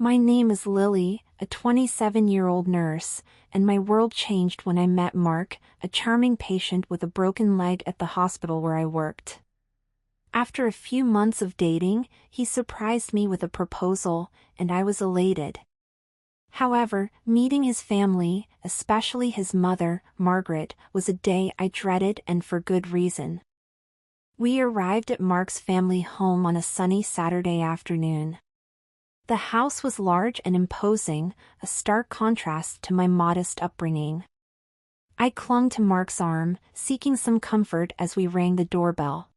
My name is Lily, a 27-year-old nurse, and my world changed when I met Mark, a charming patient with a broken leg at the hospital where I worked. After a few months of dating, he surprised me with a proposal, and I was elated. However, meeting his family, especially his mother, Margaret, was a day I dreaded, and for good reason. We arrived at Mark's family home on a sunny Saturday afternoon. The house was large and imposing, a stark contrast to my modest upbringing. I clung to Mark's arm, seeking some comfort as we rang the doorbell.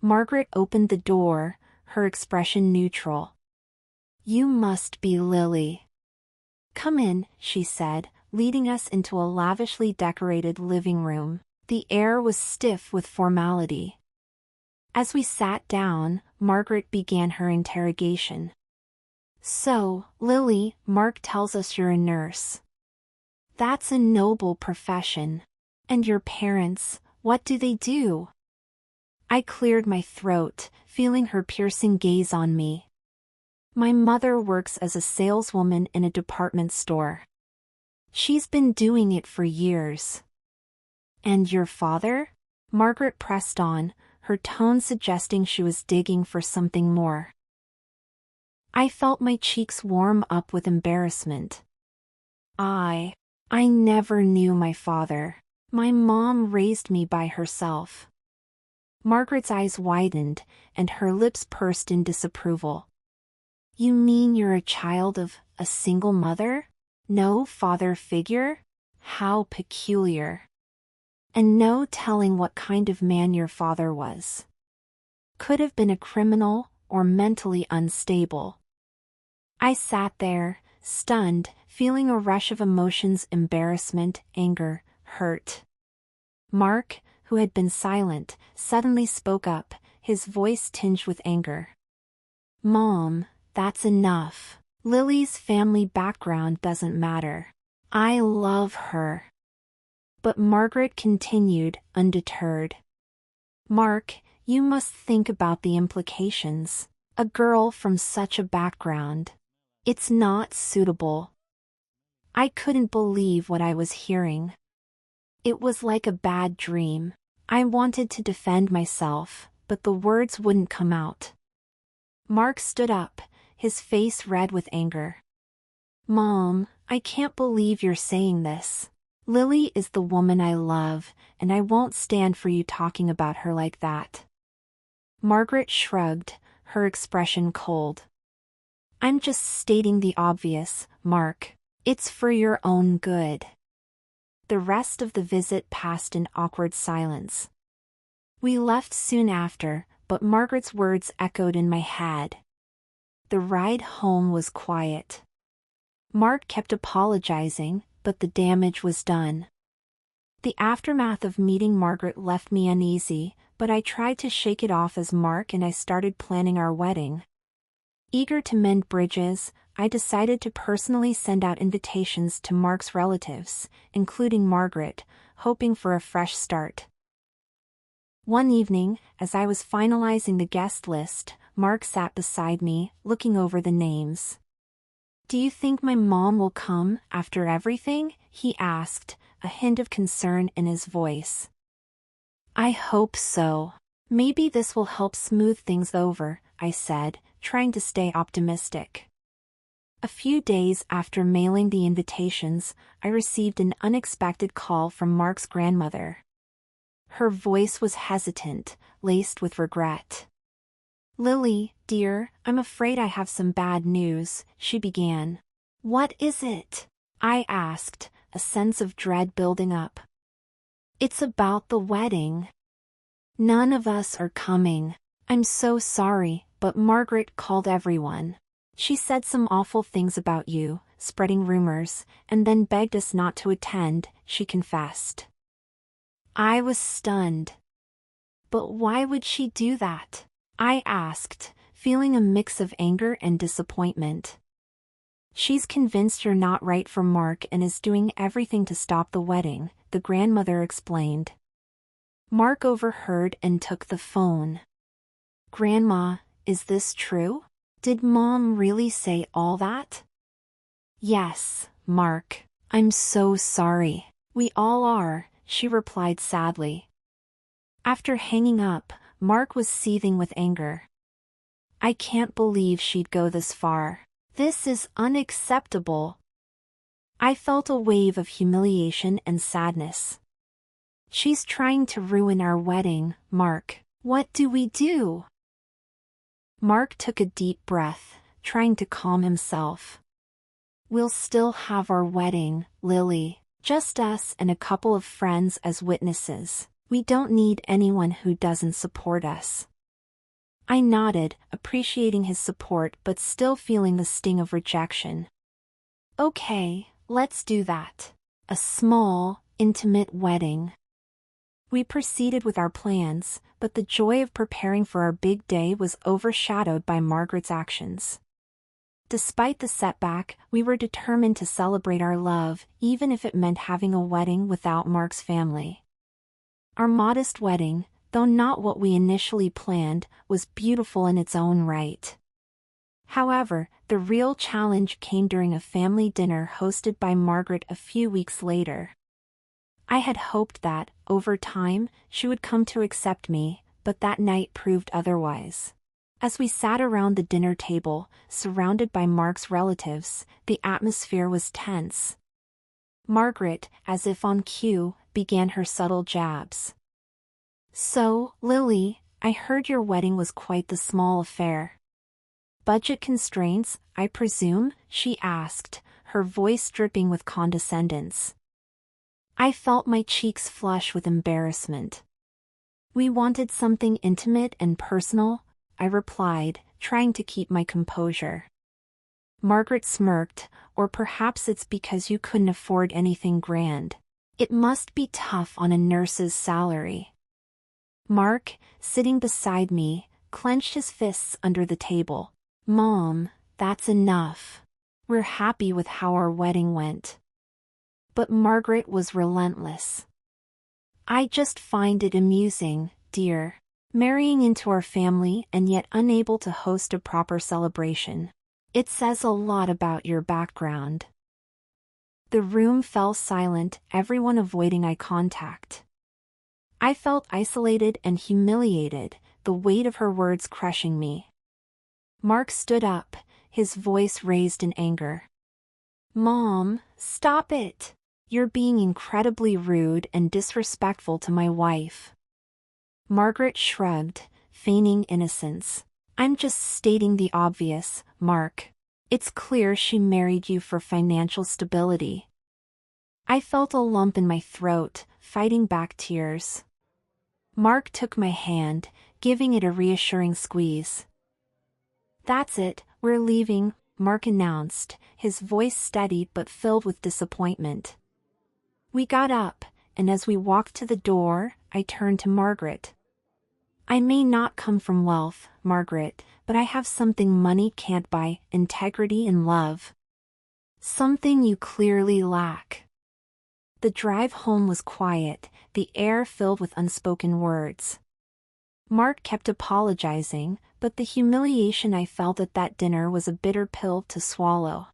Margaret opened the door, her expression neutral. "You must be Lily. Come in," she said, leading us into a lavishly decorated living room. The air was stiff with formality. As we sat down, Margaret began her interrogation. "So, Lily, Mark tells us you're a nurse. That's a noble profession. And your parents, what do they do?" I cleared my throat, feeling her piercing gaze on me. "My mother works as a saleswoman in a department store. She's been doing it for years." "And your father?" Margaret pressed on, her tone suggesting she was digging for something more. I felt my cheeks warm up with embarrassment. I never knew my father. My mom raised me by herself." Margaret's eyes widened, and her lips pursed in disapproval. "You mean you're a child of a single mother? No father figure? How peculiar. And no telling what kind of man your father was. Could have been a criminal, or mentally unstable." I sat there, stunned, feeling a rush of emotions: embarrassment, anger, hurt. Mark, who had been silent, suddenly spoke up, his voice tinged with anger. "Mom, that's enough. Lily's family background doesn't matter. I love her." But Margaret continued, undeterred. "Mark, you must think about the implications. A girl from such a background. It's not suitable." I couldn't believe what I was hearing. It was like a bad dream. I wanted to defend myself, but the words wouldn't come out. Mark stood up, his face red with anger. "Mom, I can't believe you're saying this. Lily is the woman I love, and I won't stand for you talking about her like that." Margaret shrugged, her expression cold. "I'm just stating the obvious, Mark. It's for your own good." The rest of the visit passed in awkward silence. We left soon after, but Margaret's words echoed in my head. The ride home was quiet. Mark kept apologizing, but the damage was done. The aftermath of meeting Margaret left me uneasy, but I tried to shake it off as Mark and I started planning our wedding. Eager to mend bridges, I decided to personally send out invitations to Mark's relatives, including Margaret, hoping for a fresh start. One evening, as I was finalizing the guest list, Mark sat beside me, looking over the names. "Do you think my mom will come, after everything?" he asked, a hint of concern in his voice. "I hope so. Maybe this will help smooth things over," I said, trying to stay optimistic. A few days after mailing the invitations, I received an unexpected call from Mark's grandmother. Her voice was hesitant, laced with regret. "Lily, dear, I'm afraid I have some bad news," she began. "What is it?" I asked, a sense of dread building up. "It's about the wedding. None of us are coming. I'm so sorry, but Margaret called everyone. She said some awful things about you, spreading rumors, and then begged us not to attend," she confessed. I was stunned. "But why would she do that?" I asked, feeling a mix of anger and disappointment. "She's convinced you're not right for Mark and is doing everything to stop the wedding," the grandmother explained. Mark overheard and took the phone. "Grandma, is this true?" Did Mom really say all that? Yes, Mark. I'm so sorry. We all are, she replied sadly. After hanging up, Mark was seething with anger. I can't believe she'd go this far. This is unacceptable. I felt a wave of humiliation and sadness. She's trying to ruin our wedding, Mark. What do we do? Mark took a deep breath, trying to calm himself. We'll still have our wedding, Lily. Just us and a couple of friends as witnesses. We don't need anyone who doesn't support us. I nodded, appreciating his support but still feeling the sting of rejection. Okay, let's do that. A small, intimate wedding. We proceeded with our plans, but the joy of preparing for our big day was overshadowed by Margaret's actions. Despite the setback, we were determined to celebrate our love, even if it meant having a wedding without Mark's family. Our modest wedding, though not what we initially planned, was beautiful in its own right. However, the real challenge came during a family dinner hosted by Margaret a few weeks later. I had hoped that, over time, she would come to accept me, but that night proved otherwise. As we sat around the dinner table, surrounded by Mark's relatives, the atmosphere was tense. Margaret, as if on cue, began her subtle jabs. So, Lily, I heard your wedding was quite the small affair. Budget constraints, I presume? She asked, her voice dripping with condescendence. I felt my cheeks flush with embarrassment. We wanted something intimate and personal, I replied, trying to keep my composure. Margaret smirked, or perhaps it's because you couldn't afford anything grand. It must be tough on a nurse's salary. Mark, sitting beside me, clenched his fists under the table. Mom, that's enough. We're happy with how our wedding went. But Margaret was relentless. I just find it amusing, dear. Marrying into our family and yet unable to host a proper celebration. It says a lot about your background. The room fell silent, everyone avoiding eye contact. I felt isolated and humiliated, the weight of her words crushing me. Mark stood up, his voice raised in anger. Mom, stop it. You're being incredibly rude and disrespectful to my wife. Margaret shrugged, feigning innocence. I'm just stating the obvious, Mark. It's clear she married you for financial stability. I felt a lump in my throat, fighting back tears. Mark took my hand, giving it a reassuring squeeze. That's it, we're leaving, Mark announced, his voice steady but filled with disappointment. We got up, and as we walked to the door, I turned to Margaret. I may not come from wealth, Margaret, but I have something money can't buy, integrity and love. Something you clearly lack. The drive home was quiet, the air filled with unspoken words. Mark kept apologizing, but the humiliation I felt at that dinner was a bitter pill to swallow.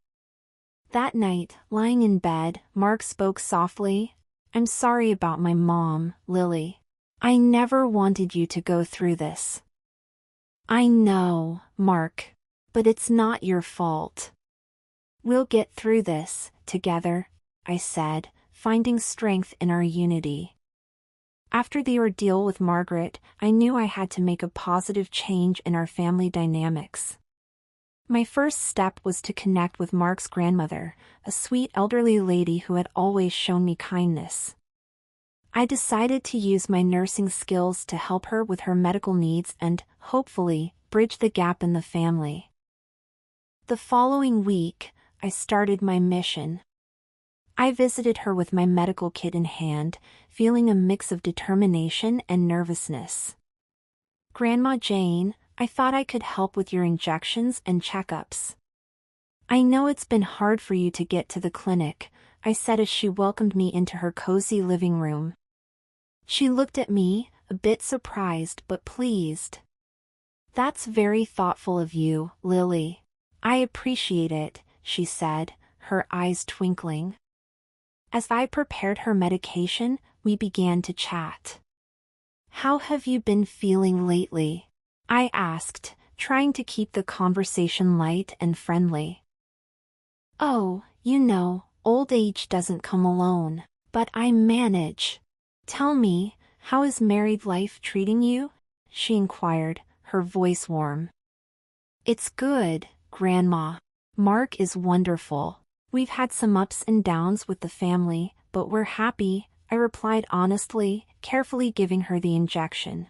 That night, lying in bed, Mark spoke softly. I'm sorry about my mom, Lily. I never wanted you to go through this. I know, Mark. But it's not your fault. We'll get through this, together, I said, finding strength in our unity. After the ordeal with Margaret, I knew I had to make a positive change in our family dynamics. My first step was to connect with Mark's grandmother, a sweet elderly lady who had always shown me kindness. I decided to use my nursing skills to help her with her medical needs and, hopefully, bridge the gap in the family. The following week, I started my mission. I visited her with my medical kit in hand, feeling a mix of determination and nervousness. Grandma Jane, I thought I could help with your injections and checkups. I know it's been hard for you to get to the clinic, I said as she welcomed me into her cozy living room. She looked at me, a bit surprised but pleased. That's very thoughtful of you, Lily. I appreciate it, she said, her eyes twinkling. As I prepared her medication, we began to chat. How have you been feeling lately? I asked, trying to keep the conversation light and friendly. Oh, old age doesn't come alone, but I manage. Tell me, how is married life treating you? She inquired, her voice warm. It's good, Grandma. Mark is wonderful. We've had some ups and downs with the family, but we're happy, I replied honestly, carefully giving her the injection.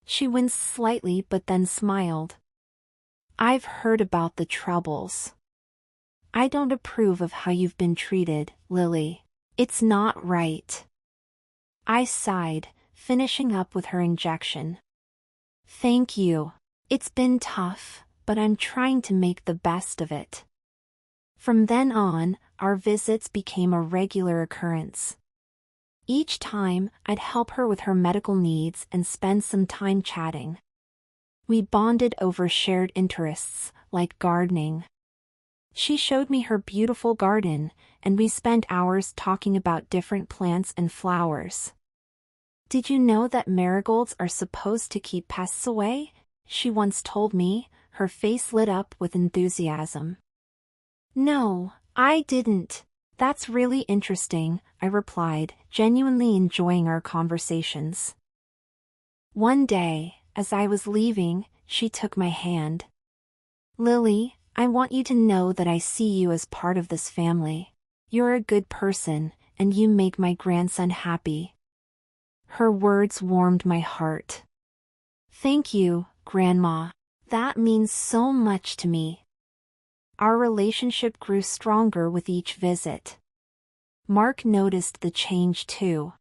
She winced slightly but then smiled. I've heard about the troubles. I don't approve of how you've been treated, Lily. It's not right. I sighed, finishing up with her injection. Thank you. It's been tough, but I'm trying to make the best of it. From then on, our visits became a regular occurrence. Each time, I'd help her with her medical needs and spend some time chatting. We bonded over shared interests, like gardening. She showed me her beautiful garden, and we spent hours talking about different plants and flowers. Did you know that marigolds are supposed to keep pests away? She once told me, her face lit up with enthusiasm. No, I didn't. That's really interesting, I replied, genuinely enjoying our conversations. One day, as I was leaving, she took my hand. Lily, I want you to know that I see you as part of this family. You're a good person, and you make my grandson happy. Her words warmed my heart. Thank you, Grandma. That means so much to me. Our relationship grew stronger with each visit. Mark noticed the change too.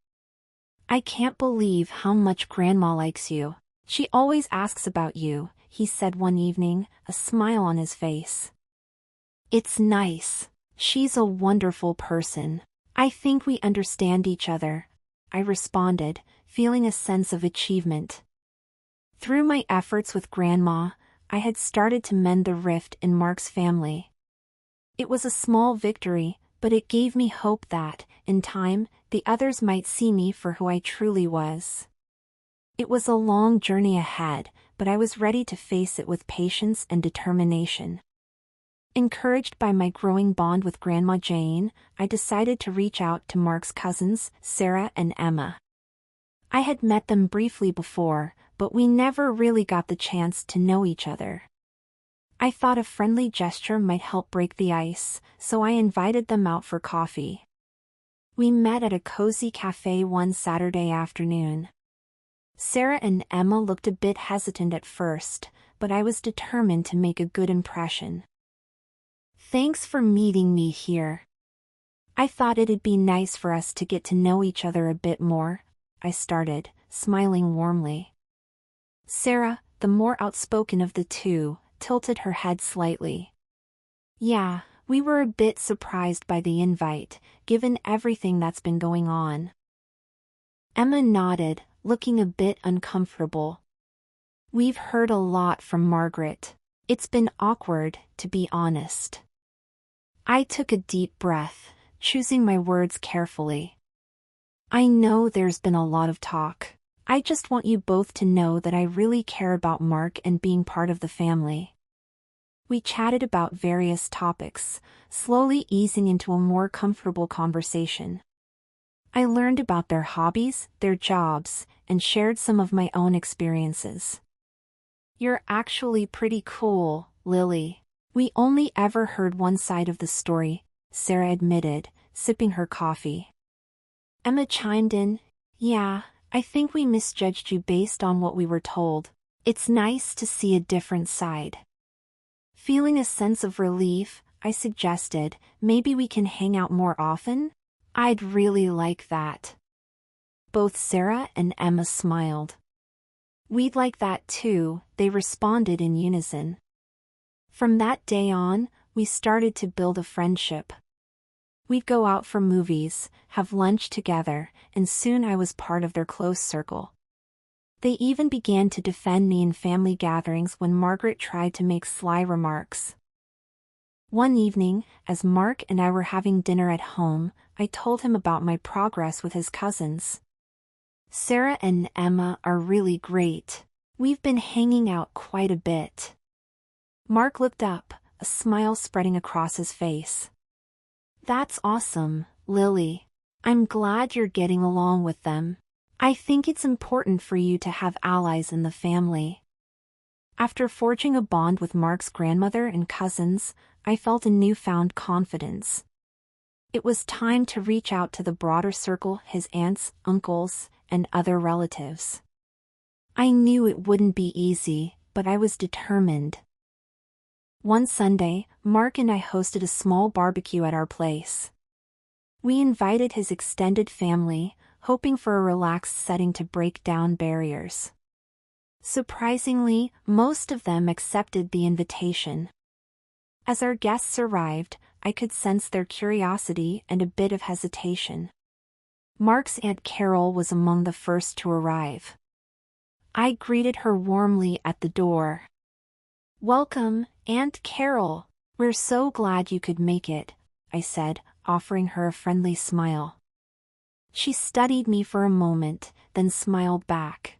I can't believe how much Grandma likes you. She always asks about you, he said one evening, a smile on his face. It's nice. She's a wonderful person. I think we understand each other, I responded, feeling a sense of achievement. Through my efforts with Grandma, I had started to mend the rift in Mark's family. It was a small victory, but it gave me hope that, in time, the others might see me for who I truly was. It was a long journey ahead, but I was ready to face it with patience and determination. Encouraged by my growing bond with Grandma Jane, I decided to reach out to Mark's cousins, Sarah and Emma. I had met them briefly before, but we never really got the chance to know each other. I thought a friendly gesture might help break the ice, so I invited them out for coffee. We met at a cozy cafe one Saturday afternoon. Sarah and Emma looked a bit hesitant at first, but I was determined to make a good impression. Thanks for meeting me here. I thought it'd be nice for us to get to know each other a bit more, I started, smiling warmly. Sarah, the more outspoken of the two, tilted her head slightly. Yeah, we were a bit surprised by the invite, given everything that's been going on. Emma nodded, looking a bit uncomfortable. We've heard a lot from Margaret. It's been awkward, to be honest. I took a deep breath, choosing my words carefully. I know there's been a lot of talk. I just want you both to know that I really care about Mark and being part of the family. We chatted about various topics, slowly easing into a more comfortable conversation. I learned about their hobbies, their jobs, and shared some of my own experiences. You're actually pretty cool, Lily. We only ever heard one side of the story, Sarah admitted, sipping her coffee. Emma chimed in, Yeah, I think we misjudged you based on what we were told. It's nice to see a different side. Feeling a sense of relief, I suggested, maybe we can hang out more often? I'd really like that. Both Sarah and Emma smiled. We'd like that too, they responded in unison. From that day on, we started to build a friendship. We'd go out for movies, have lunch together, and soon I was part of their close circle. They even began to defend me in family gatherings when Margaret tried to make sly remarks. One evening, as Mark and I were having dinner at home, I told him about my progress with his cousins. Sarah and Emma are really great. We've been hanging out quite a bit. Mark looked up, a smile spreading across his face. That's awesome, Lily. I'm glad you're getting along with them. I think it's important for you to have allies in the family. After forging a bond with Mark's grandmother and cousins, I felt a newfound confidence. It was time to reach out to the broader circle, his aunts, uncles, and other relatives. I knew it wouldn't be easy, but I was determined. One Sunday, Mark and I hosted a small barbecue at our place. We invited his extended family, hoping for a relaxed setting to break down barriers. Surprisingly, most of them accepted the invitation. As our guests arrived, I could sense their curiosity and a bit of hesitation. Mark's Aunt Carol was among the first to arrive. I greeted her warmly at the door. "Welcome, Aunt Carol. We're so glad you could make it," I said, offering her a friendly smile. She studied me for a moment, then smiled back.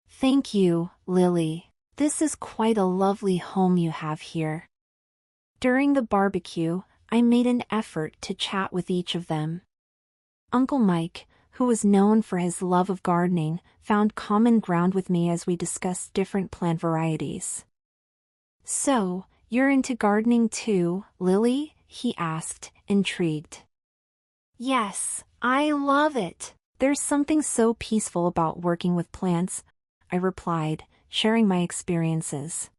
"Thank you, Lily. This is quite a lovely home you have here." During the barbecue, I made an effort to chat with each of them. Uncle Mike, who was known for his love of gardening, found common ground with me as we discussed different plant varieties. "So, you're into gardening too, Lily?" he asked, intrigued. "Yes, I love it. There's something so peaceful about working with plants," I replied, sharing my experiences.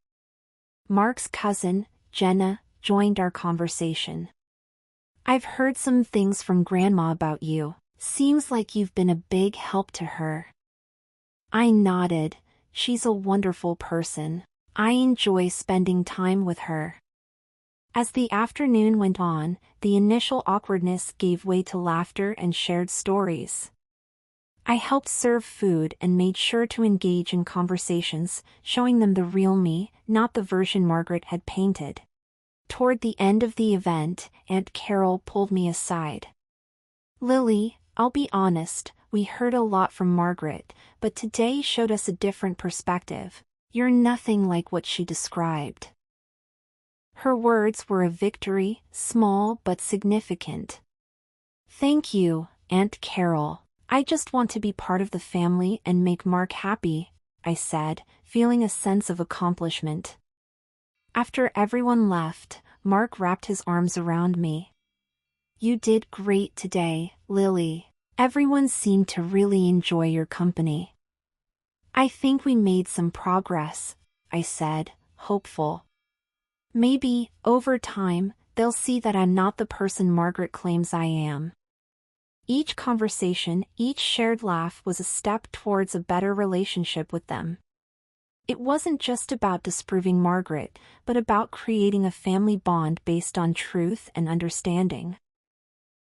Mark's cousin, Jenna, joined our conversation. "I've heard some things from Grandma about you. Seems like you've been a big help to her." I nodded. She's a wonderful person. I enjoy spending time with her. As the afternoon went on, the initial awkwardness gave way to laughter and shared stories. I helped serve food and made sure to engage in conversations, showing them the real me, not the version Margaret had painted. Toward the end of the event, Aunt Carol pulled me aside. "Lily, I'll be honest, we heard a lot from Margaret, but today showed us a different perspective. You're nothing like what she described." Her words were a victory, small but significant. "Thank you, Aunt Carol. I just want to be part of the family and make Mark happy," I said, feeling a sense of accomplishment. After everyone left, Mark wrapped his arms around me. "You did great today, Lily. Everyone seemed to really enjoy your company." "I think we made some progress," I said, hopeful. "Maybe, over time, they'll see that I'm not the person Margaret claims I am." Each conversation, each shared laugh was a step towards a better relationship with them. It wasn't just about disproving Margaret, but about creating a family bond based on truth and understanding.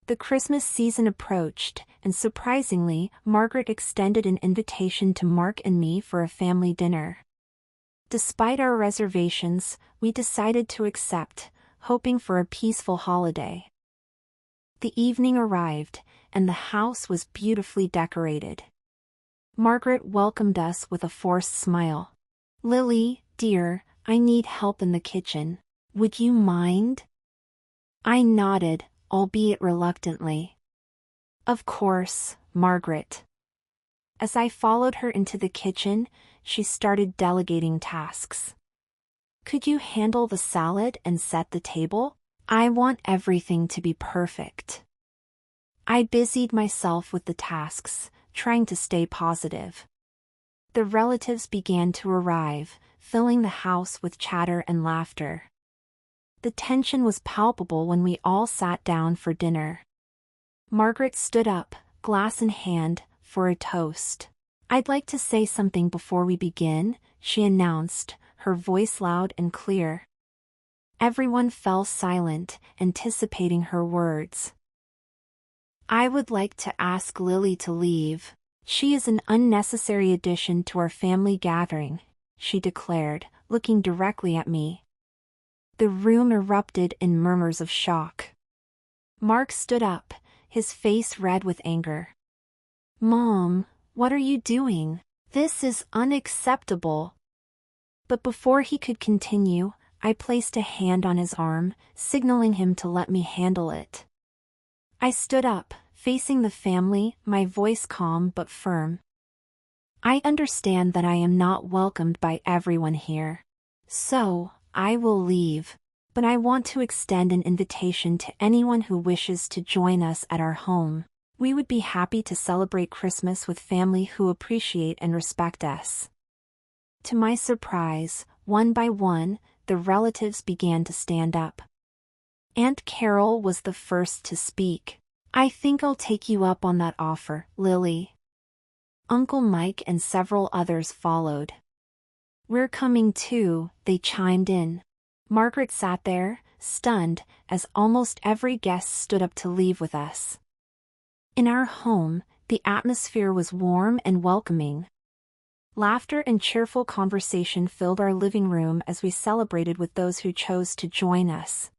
The Christmas season approached, and surprisingly, Margaret extended an invitation to Mark and me for a family dinner. Despite our reservations, we decided to accept, hoping for a peaceful holiday. The evening arrived, and the house was beautifully decorated. Margaret welcomed us with a forced smile. "Lily, dear, I need help in the kitchen. Would you mind?" I nodded, albeit reluctantly. "Of course, Margaret." As I followed her into the kitchen, she started delegating tasks. "Could you handle the salad and set the table? I want everything to be perfect." I busied myself with the tasks, trying to stay positive. The relatives began to arrive, filling the house with chatter and laughter. The tension was palpable when we all sat down for dinner. Margaret stood up, glass in hand, for a toast. "I'd like to say something before we begin," she announced, her voice loud and clear. Everyone fell silent, anticipating her words. "I would like to ask Lily to leave. She is an unnecessary addition to our family gathering, she declared, looking directly at me. The room erupted in murmurs of shock. Mark stood up, his face red with anger. "Mom, what are you doing? This is unacceptable." But before he could continue, I placed a hand on his arm, signaling him to let me handle it. I stood up, facing the family, my voice calm but firm. "I understand that I am not welcomed by everyone here. So, I will leave. But I want to extend an invitation to anyone who wishes to join us at our home. We would be happy to celebrate Christmas with family who appreciate and respect us." To my surprise, one by one, the relatives began to stand up. Aunt Carol was the first to speak. "I think I'll take you up on that offer, Lily." Uncle Mike and several others followed. "We're coming too," they chimed in. Margaret sat there, stunned, as almost every guest stood up to leave with us. In our home, the atmosphere was warm and welcoming. Laughter and cheerful conversation filled our living room as we celebrated with those who chose to join us.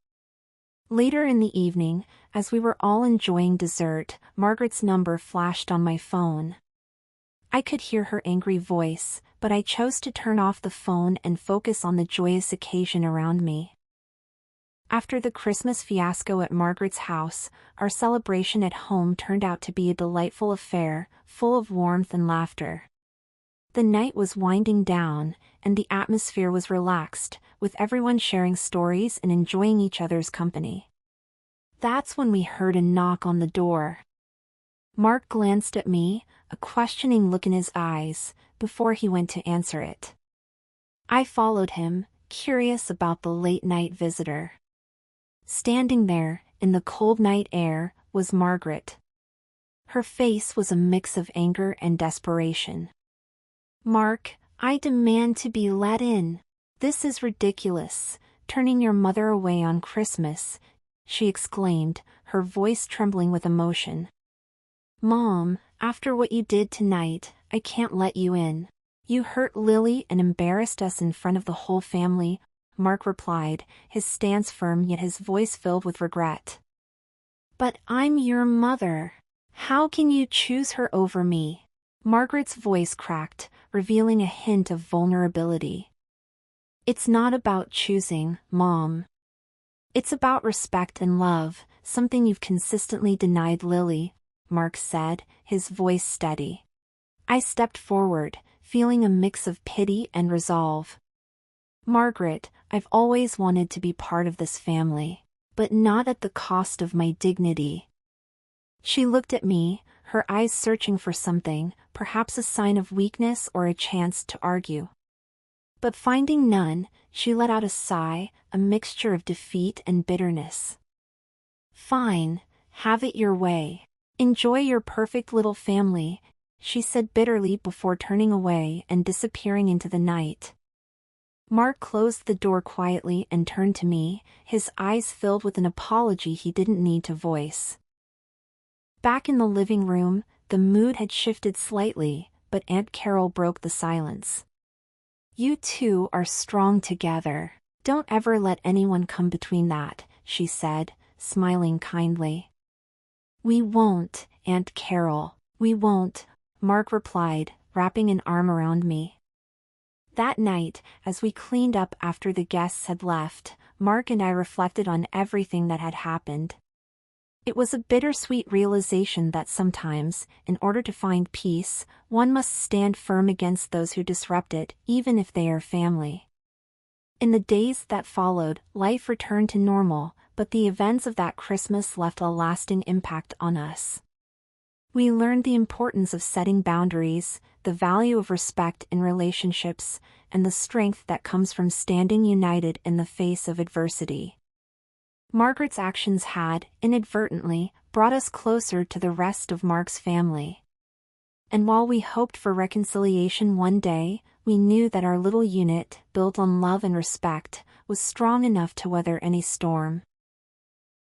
Later in the evening, as we were all enjoying dessert, Margaret's number flashed on my phone. I could hear her angry voice, but I chose to turn off the phone and focus on the joyous occasion around me. After the Christmas fiasco at Margaret's house, our celebration at home turned out to be a delightful affair, full of warmth and laughter. The night was winding down, and the atmosphere was relaxed, with everyone sharing stories and enjoying each other's company. That's when we heard a knock on the door. Mark glanced at me, a questioning look in his eyes, before he went to answer it. I followed him, curious about the late-night visitor. Standing there, in the cold night air, was Margaret. Her face was a mix of anger and desperation. "Mark, I demand to be let in. This is ridiculous, turning your mother away on Christmas," she exclaimed, her voice trembling with emotion. "Mom, after what you did tonight, I can't let you in. You hurt Lily and embarrassed us in front of the whole family," Mark replied, his stance firm yet his voice filled with regret. "But I'm your mother. How can you choose her over me?" Margaret's voice cracked, revealing a hint of vulnerability. "It's not about choosing, Mom. It's about respect and love, something you've consistently denied Lily," Mark said, his voice steady. I stepped forward, feeling a mix of pity and resolve. "Margaret, I've always wanted to be part of this family, but not at the cost of my dignity." She looked at me, her eyes searching for something, perhaps a sign of weakness or a chance to argue. But finding none, she let out a sigh, a mixture of defeat and bitterness. "Fine, have it your way. Enjoy your perfect little family," she said bitterly before turning away and disappearing into the night. Mark closed the door quietly and turned to me, his eyes filled with an apology he didn't need to voice. Back in the living room, the mood had shifted slightly, but Aunt Carol broke the silence. "You two are strong together. Don't ever let anyone come between that," she said, smiling kindly. "We won't, Aunt Carol, we won't," Mark replied, wrapping an arm around me. That night, as we cleaned up after the guests had left, Mark and I reflected on everything that had happened. It was a bittersweet realization that sometimes, in order to find peace, one must stand firm against those who disrupt it, even if they are family. In the days that followed, life returned to normal, but the events of that Christmas left a lasting impact on us. We learned the importance of setting boundaries, the value of respect in relationships, and the strength that comes from standing united in the face of adversity. Margaret's actions had, inadvertently, brought us closer to the rest of Mark's family. And while we hoped for reconciliation one day, we knew that our little unit, built on love and respect, was strong enough to weather any storm.